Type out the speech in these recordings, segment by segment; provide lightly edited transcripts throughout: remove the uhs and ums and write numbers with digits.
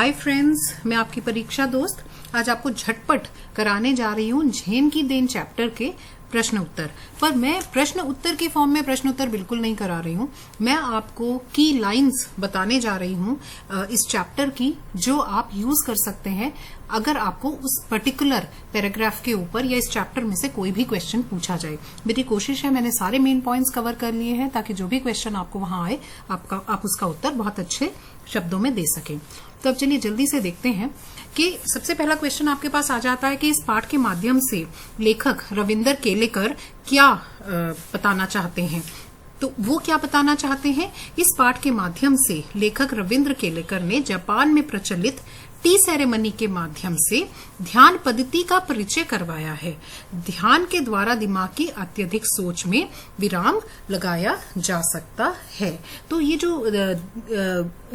Hi friends, मैं आपकी परीक्षा दोस्त आज आपको झटपट कराने जा रही हूँ झेन की देन चैप्टर के प्रश्न उत्तर। पर मैं प्रश्न उत्तर के फॉर्म में प्रश्न उत्तर बिल्कुल नहीं करा रही हूँ। मैं आपको की लाइंस बताने जा रही हूँ इस चैप्टर की, जो आप यूज कर सकते हैं अगर आपको उस पर्टिकुलर पैराग्राफ के ऊपर या इस चैप्टर में से कोई भी क्वेश्चन पूछा जाए। मेरी कोशिश है मैंने सारे मेन पॉइंट्स कवर कर लिए हैं ताकि जो भी क्वेश्चन आपको वहां आए आप उसका उत्तर बहुत अच्छे शब्दों में दे सकें। तो अब चलिए जल्दी से देखते हैं कि सबसे पहला क्वेश्चन आपके पास आ जाता है कि इस पाठ के माध्यम से लेखक रविंदर केलेकर क्या बताना चाहते हैं। तो वो क्या बताना चाहते हैं, इस पाठ के माध्यम से लेखक रविंद्र केलेकर ने जापान में प्रचलित टी सेरेमनी के माध्यम से ध्यान पद्धति का परिचय करवाया है। ध्यान के द्वारा दिमाग की अत्यधिक सोच में विराम लगाया जा सकता है। तो ये जो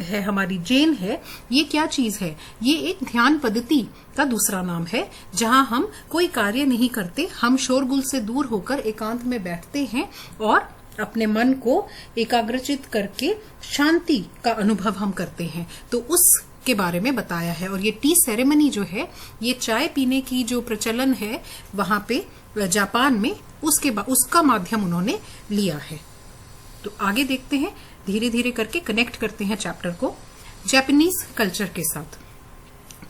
है हमारी जेन है, ये क्या चीज है, ये एक ध्यान पद्धति का दूसरा नाम है जहां हम कोई कार्य नहीं करते, हम शोरगुल से दूर होकर एकांत में बैठते हैं और अपने मन को एकाग्रचित करके शांति का अनुभव हम करते हैं। तो उस के बारे में बताया है। और ये टी सेरेमनी जो है, ये चाय पीने की जो प्रचलन है वहां पे जापान में, उसका माध्यम उन्होंने लिया है। तो आगे देखते हैं, धीरे धीरे करके कनेक्ट करते हैं चैप्टर को जापानीज कल्चर के साथ।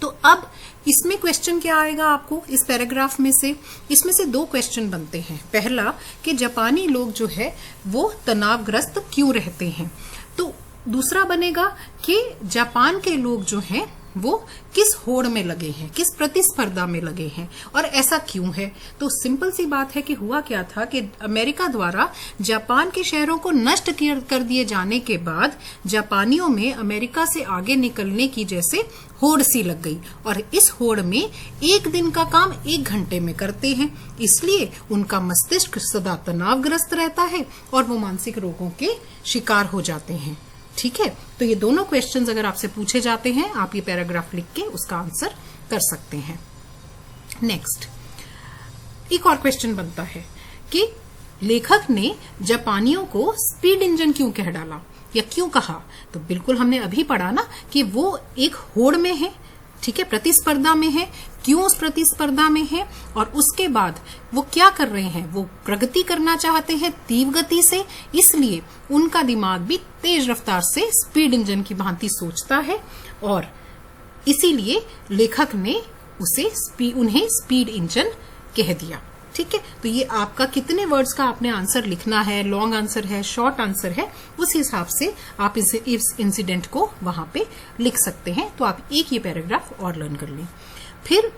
तो अब इसमें क्वेश्चन क्या आएगा आपको इस पैराग्राफ में से, इसमें से दो क्वेश्चन बनते हैं। पहला कि जापानी लोग जो है वो तनावग्रस्त क्यों रहते हैं। तो दूसरा बनेगा कि जापान के लोग जो हैं वो किस होड़ में लगे हैं, किस प्रतिस्पर्धा में लगे हैं और ऐसा क्यों है। तो सिंपल सी बात है कि हुआ क्या था कि अमेरिका द्वारा जापान के शहरों को नष्ट कर दिए जाने के बाद जापानियों में अमेरिका से आगे निकलने की जैसे होड़ सी लग गई और इस होड़ में एक दिन का काम 1 घंटे में करते हैं, इसलिए उनका मस्तिष्क सदा तनावग्रस्त रहता है और वो मानसिक रोगों के शिकार हो जाते हैं। ठीक है, तो ये दोनों क्वेश्चंस अगर आपसे पूछे जाते हैं, आप ये पैराग्राफ लिख के उसका आंसर कर सकते हैं। नेक्स्ट, एक और क्वेश्चन बनता है कि लेखक ने जापानियों को स्पीड इंजन क्यों कह डाला या क्यों कहा। तो बिल्कुल हमने अभी पढ़ा ना कि वो एक होड़ में है, ठीक है, प्रतिस्पर्धा में है। क्यों उस प्रतिस्पर्धा में है और उसके बाद वो क्या कर रहे हैं, वो प्रगति करना चाहते हैं तीव्र गति से, इसलिए उनका दिमाग भी तेज रफ्तार से स्पीड इंजन की भांति सोचता है और इसीलिए लेखक ने उन्हें स्पीड इंजन कह दिया। ठीक है, तो ये आपका कितने वर्ड्स का आपने आंसर लिखना है, लॉन्ग आंसर है, शॉर्ट आंसर है, उस हिसाब से आप इस इंसिडेंट को वहां पे लिख सकते हैं। तो आप एक ये पैराग्राफ और लर्न कर लें। फिर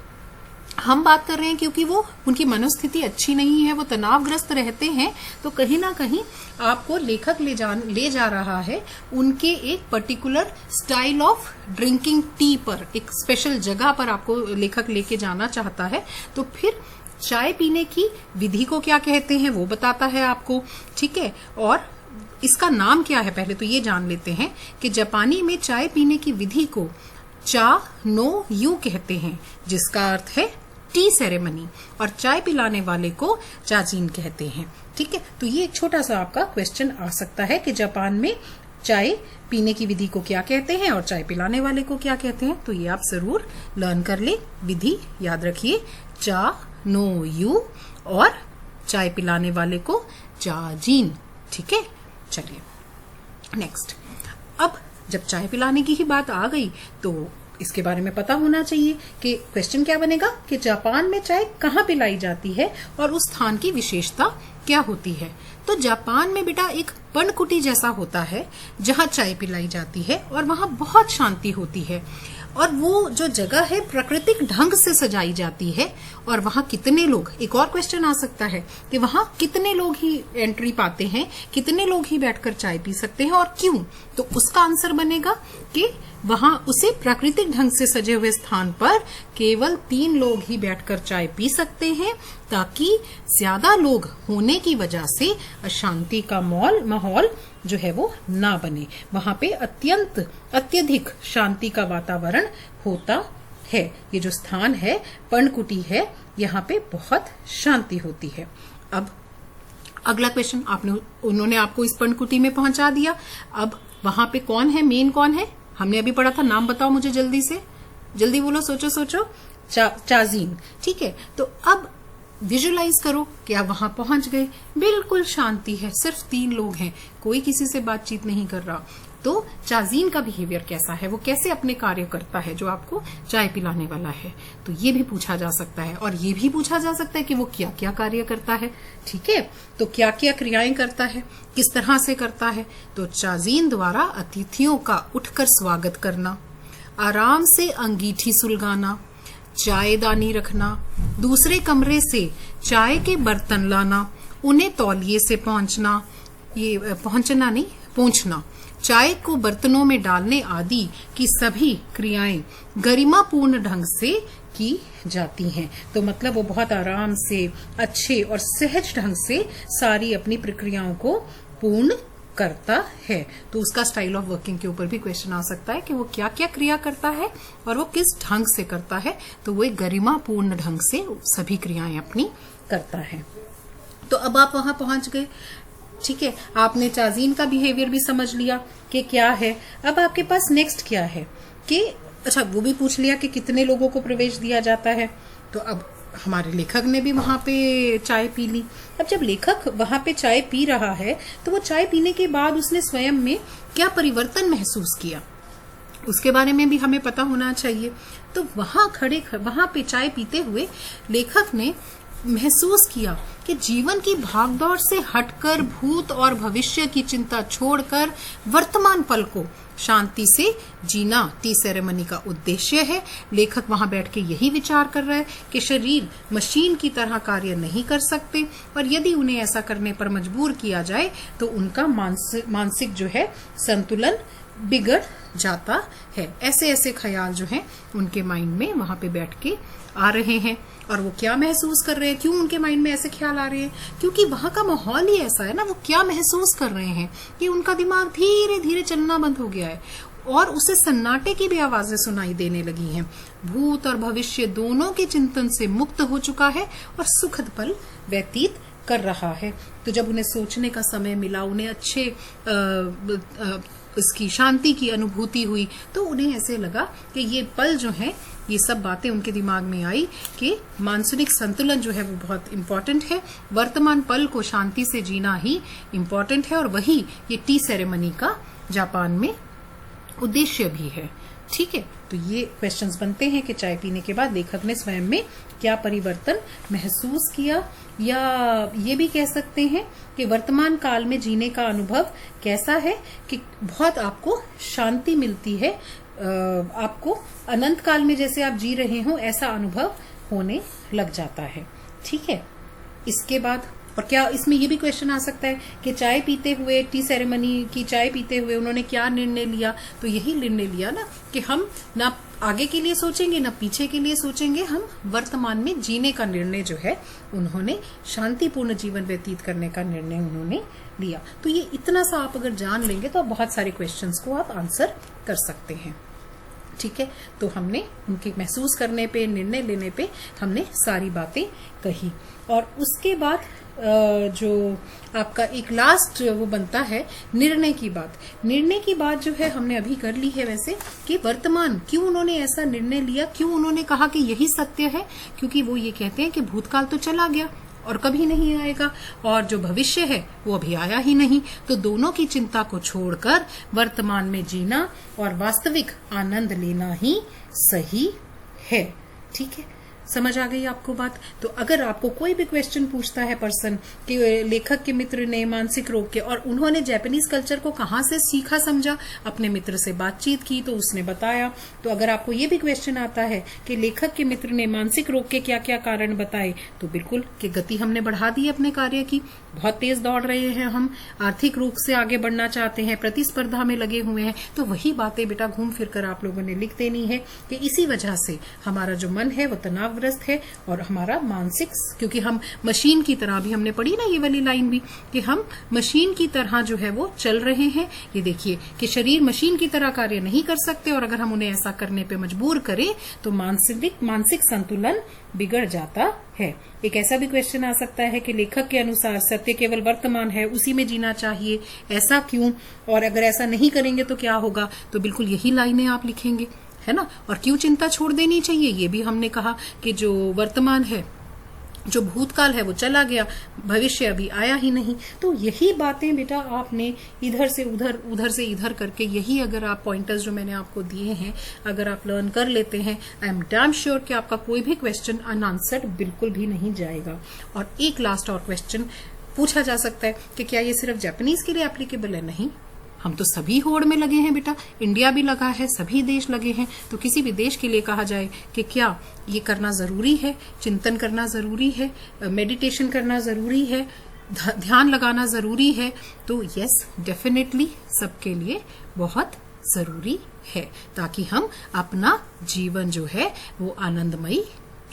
हम बात कर रहे हैं क्योंकि वो उनकी मनोस्थिति अच्छी नहीं है, वो तनावग्रस्त रहते हैं, तो कहीं ना कहीं आपको लेखक ले जा रहा है उनके एक particular style of drinking tea पर, एक स्पेशल जगह पर आपको लेखक लेके जाना चाहता है। तो फिर चाय पीने की विधि को क्या कहते हैं वो बताता है आपको। ठीक है, और इसका नाम क्या है पहले तो ये जान लेते हैं कि जापानी में चाय पीने की विधि को चा नो यू कहते हैं, जिसका अर्थ है टी सेरेमनी, और चाय पिलाने वाले को चाजीन कहते हैं। ठीक है, तो ये एक छोटा सा आपका क्वेश्चन आ सकता है कि जापान में चाय पीने की विधि को क्या कहते हैं और चाय पिलाने वाले को क्या कहते हैं। तो ये आप जरूर लर्न कर ले। विधि याद रखिए, चा नो यू, और चाय पिलाने वाले को चाजीन। ठीक है, चलिए नेक्स्ट। अब जब चाय पिलाने की ही बात आ गई तो इसके बारे में पता होना चाहिए कि क्वेश्चन क्या बनेगा कि जापान में चाय कहाँ पिलाई जाती है और उस स्थान की विशेषता क्या होती है। तो जापान में बेटा एक पर्णकुटी जैसा होता है जहाँ चाय पिलाई जाती है और वहाँ बहुत शांति होती है और वो जो जगह है प्राकृतिक ढंग से सजाई जाती है। और वहाँ कितने लोग, एक और क्वेश्चन आ सकता है कि वहाँ कितने लोग ही एंट्री पाते हैं, कितने लोग ही बैठकर चाय पी सकते हैं और क्यों। तो उसका आंसर बनेगा कि वहाँ उसे प्राकृतिक ढंग से सजे हुए स्थान पर केवल 3 लोग ही बैठकर चाय पी सकते हैं, ताकि ज्यादा लोग होने की वजह से अशांति का माहौल जो है वो ना बने। वहां पे अत्यधिक शांति का वातावरण होता है। ये जो स्थान है पर्णकुटी है, यहाँ पे बहुत शांति होती है। अब अगला क्वेश्चन उन्होंने आपको इस पर्णकुटी में पहुंचा दिया। अब वहां पे कौन है, मेन कौन है, हमने अभी पढ़ा था, नाम बताओ मुझे जल्दी से, जल्दी बोलो, सोचो सोचो। चाजीन। ठीक है, तो अब विजुलाइज करो कि आप वहां पहुंच गए, बिल्कुल शांति है, सिर्फ 3 लोग हैं, कोई किसी से बातचीत नहीं कर रहा। तो चाजीन का बिहेवियर कैसा है, वो कैसे अपने कार्य करता है जो आपको चाय पिलाने वाला है, तो ये भी पूछा जा सकता है। और ये भी पूछा जा सकता है कि वो क्या क्या कार्य करता है। ठीक है, तो क्या क्या क्रियाएं करता है, किस तरह से करता है। तो चाजीन द्वारा अतिथियों का उठकर स्वागत करना, आराम से अंगीठी सुलगाना, चायदानी रखना, दूसरे कमरे से चाय के बर्तन लाना, उन्हें तौलिए से पहुंचना, ये पहुंचना नहीं, पहुंचना, चाय को बर्तनों में डालने आदि की सभी क्रियाएं गरिमापूर्ण ढंग से की जाती हैं। तो मतलब वो बहुत आराम से, अच्छे और सहज ढंग से सारी अपनी प्रक्रियाओं को पूर्ण करता है। तो उसका स्टाइल ऑफ वर्किंग के ऊपर भी क्वेश्चन आ सकता है कि वो क्या क्या क्रिया करता है और वो किस ढंग से करता है। तो वो एक गरिमापूर्ण ढंग से सभी क्रियाएं अपनी करता है। तो अब आप वहां पहुंच गए। ठीक है, आपने चाजीन का बिहेवियर भी समझ लिया कि क्या है। अब आपके पास नेक्स्ट क्या है कि अच्छा, वो भी पूछ लिया कि कितने लोगों को प्रवेश दिया जाता है। तो अब हमारे लेखक ने भी वहां पे चाय पी ली। अब जब लेखक वहां पे चाय पी रहा है तो वो चाय पीने के बाद उसने स्वयं में क्या परिवर्तन महसूस किया, उसके बारे में भी हमें पता होना चाहिए। तो वहां पे चाय पीते हुए लेखक ने महसूस किया कि जीवन की भागदौड़ से हटकर भूत और भविष्य की चिंता छोड़कर वर्तमान पल को शांति से जीना टी सेरेमनी का उद्देश्य है। लेखक वहां बैठ के यही विचार कर रहा है कि शरीर मशीन की तरह कार्य नहीं कर सकते और यदि उन्हें ऐसा करने पर मजबूर किया जाए तो उनका मानसिक जो है संतुलन बिगड़ जाता है। ऐसे ऐसे ख्याल जो हैं उनके माइंड में वहां पे बैठ के आ रहे हैं। और वो क्या महसूस कर रहे हैं, क्यों उनके माइंड में ऐसे ख्याल आ रहे हैं, क्योंकि वहां का माहौल ही ऐसा है ना। वो क्या महसूस कर रहे हैं कि उनका दिमाग धीरे धीरे चलना बंद हो गया है और उसे सन्नाटे की भी आवाजें सुनाई देने लगी हैं। भूत और भविष्य दोनों के चिंतन से मुक्त हो चुका है और सुखद पल व्यतीत कर रहा है। तो जब उन्हें सोचने का समय मिला, उन्हें अच्छे इसकी शांति की अनुभूति हुई, तो उन्हें ऐसे लगा कि ये पल जो है, ये सब बातें उनके दिमाग में आई कि मानसिक संतुलन जो है वो बहुत इंपॉर्टेंट है, वर्तमान पल को शांति से जीना ही इंपॉर्टेंट है और वही ये टी सेरेमनी का जापान में उद्देश्य भी है। ठीक है, तो ये क्वेश्चंस बनते हैं कि चाय पीने के बाद लेखक ने स्वयं में क्या परिवर्तन महसूस किया, या ये भी कह सकते हैं कि वर्तमान काल में जीने का अनुभव कैसा है कि बहुत आपको शांति मिलती है, आपको अनंत काल में जैसे आप जी रहे हो ऐसा अनुभव होने लग जाता है। ठीक है, इसके बाद और क्या इसमें ये भी क्वेश्चन आ सकता है कि चाय पीते हुए, टी सेरेमनी की चाय पीते हुए उन्होंने क्या निर्णय लिया। तो यही निर्णय लिया ना कि हम ना आगे के लिए सोचेंगे ना पीछे के लिए सोचेंगे, हम वर्तमान में जीने का निर्णय जो है उन्होंने शांतिपूर्ण जीवन व्यतीत करने का निर्णय उन्होंने लिया। तो ये इतना सा आप अगर जान लेंगे तो आप बहुत सारे क्वेश्चंस को आप आंसर कर सकते हैं। ठीक है, तो हमने उनके महसूस करने पे, निर्णय लेने पे हमने सारी बातें कही। और उसके बाद जो आपका एक लास्ट वो बनता है निर्णय की बात। निर्णय की बात जो है हमने अभी कर ली है वैसे कि वर्तमान क्यों उन्होंने ऐसा निर्णय लिया, क्यों उन्होंने कहा कि यही सत्य है, क्योंकि वो ये कहते हैं कि भूतकाल तो चला गया और कभी नहीं आएगा और जो भविष्य है वो अभी आया ही नहीं। तो दोनों की चिंता को छोड़कर वर्तमान में जीना और वास्तविक आनंद लेना ही सही है। ठीक है, समझ आ गई आपको बात। तो अगर आपको कोई भी क्वेश्चन पूछता है पर्सन कि लेखक के मित्र ने मानसिक रोग के और उन्होंने जापानीज कल्चर को कहाँ से सीखा समझा, अपने मित्र से बातचीत की तो उसने बताया। तो अगर आपको ये भी क्वेश्चन आता है कि लेखक के मित्र ने मानसिक रोग के क्या क्या कारण बताए, तो बिल्कुल कि गति हमने बढ़ा दी अपने कार्य की, बहुत तेज दौड़ रहे हैं हम, आर्थिक रूप से आगे बढ़ना चाहते हैं, प्रतिस्पर्धा में लगे हुए हैं, तो वही बातें बेटा घूम फिर कर आप लोगों ने लिख देनी है कि इसी वजह से हमारा जो मन है वो तनावग्रस्त है और हमारा मानसिक, क्योंकि हम मशीन की तरह, भी हमने पढ़ी ना ये वाली लाइन भी कि हम मशीन की तरह जो है वो चल रहे हैं। ये देखिए कि शरीर मशीन की तरह कार्य नहीं कर सकते और अगर हम उन्हें ऐसा करने पे मजबूर करें तो मानसिक संतुलन बिगड़ जाता है। एक ऐसा भी क्वेश्चन आ सकता है कि लेखक के अनुसार सत्य केवल वर्तमान है, उसी में जीना चाहिए, ऐसा क्यों, और अगर ऐसा नहीं करेंगे तो क्या होगा। तो बिल्कुल यही लाइनें आप लिखेंगे, है ना। और क्यों चिंता छोड़ देनी चाहिए, ये भी हमने कहा कि जो वर्तमान है, जो भूतकाल है वो चला गया, भविष्य अभी आया ही नहीं। तो यही बातें बेटा आपने इधर से उधर, उधर से इधर करके, यही अगर आप पॉइंटर्स जो मैंने आपको दिए हैं अगर आप लर्न कर लेते हैं, आई एम डैम श्योर कि आपका कोई भी क्वेश्चन अनआंसर्ड बिल्कुल भी नहीं जाएगा। और एक लास्ट और क्वेश्चन पूछा जा सकता है कि क्या ये सिर्फ जापानीज के लिए एप्लीकेबल है? नहीं, हम तो सभी होड़ में लगे हैं बेटा, इंडिया भी लगा है, सभी देश लगे हैं। तो किसी भी देश के लिए कहा जाए कि क्या ये करना जरूरी है, चिंतन करना जरूरी है, मेडिटेशन करना जरूरी है, ध्यान लगाना जरूरी है, तो यस डेफिनेटली सबके लिए बहुत जरूरी है, ताकि हम अपना जीवन जो है वो आनंदमयी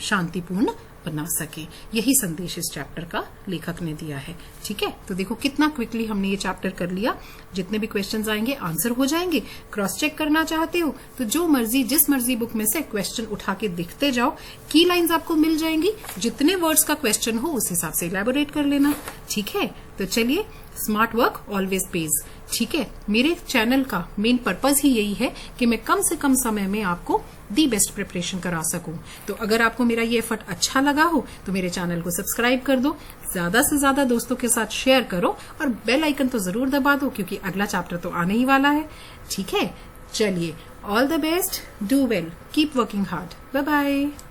शांतिपूर्ण बना सके। यही संदेश इस चैप्टर का लेखक ने दिया है। ठीक है, तो देखो कितना क्विकली हमने ये चैप्टर कर लिया। जितने भी क्वेश्चंस आएंगे आंसर हो जाएंगे। क्रॉस चेक करना चाहते हो तो जो मर्जी, जिस मर्जी बुक में से क्वेश्चन उठा के देखते जाओ, की लाइंस आपको मिल जाएंगी, जितने वर्ड्स का क्वेश्चन हो उस हिसाब से इलैबोरेट कर लेना। ठीक है, तो चलिए, स्मार्ट वर्क ऑलवेज पेज। ठीक है, मेरे चैनल का मेन पर्पज ही यही है कि मैं कम से कम समय में आपको दी बेस्ट प्रिपरेशन करा सकूं। तो अगर आपको मेरा ये एफर्ट अच्छा लगा हो तो मेरे चैनल को सब्सक्राइब कर दो, ज्यादा से ज्यादा दोस्तों के साथ शेयर करो और बेल आइकन तो जरूर दबा दो, क्योंकि अगला चैप्टर तो आने ही वाला है। ठीक है, चलिए, all the best, do well, keep working hard, bye bye.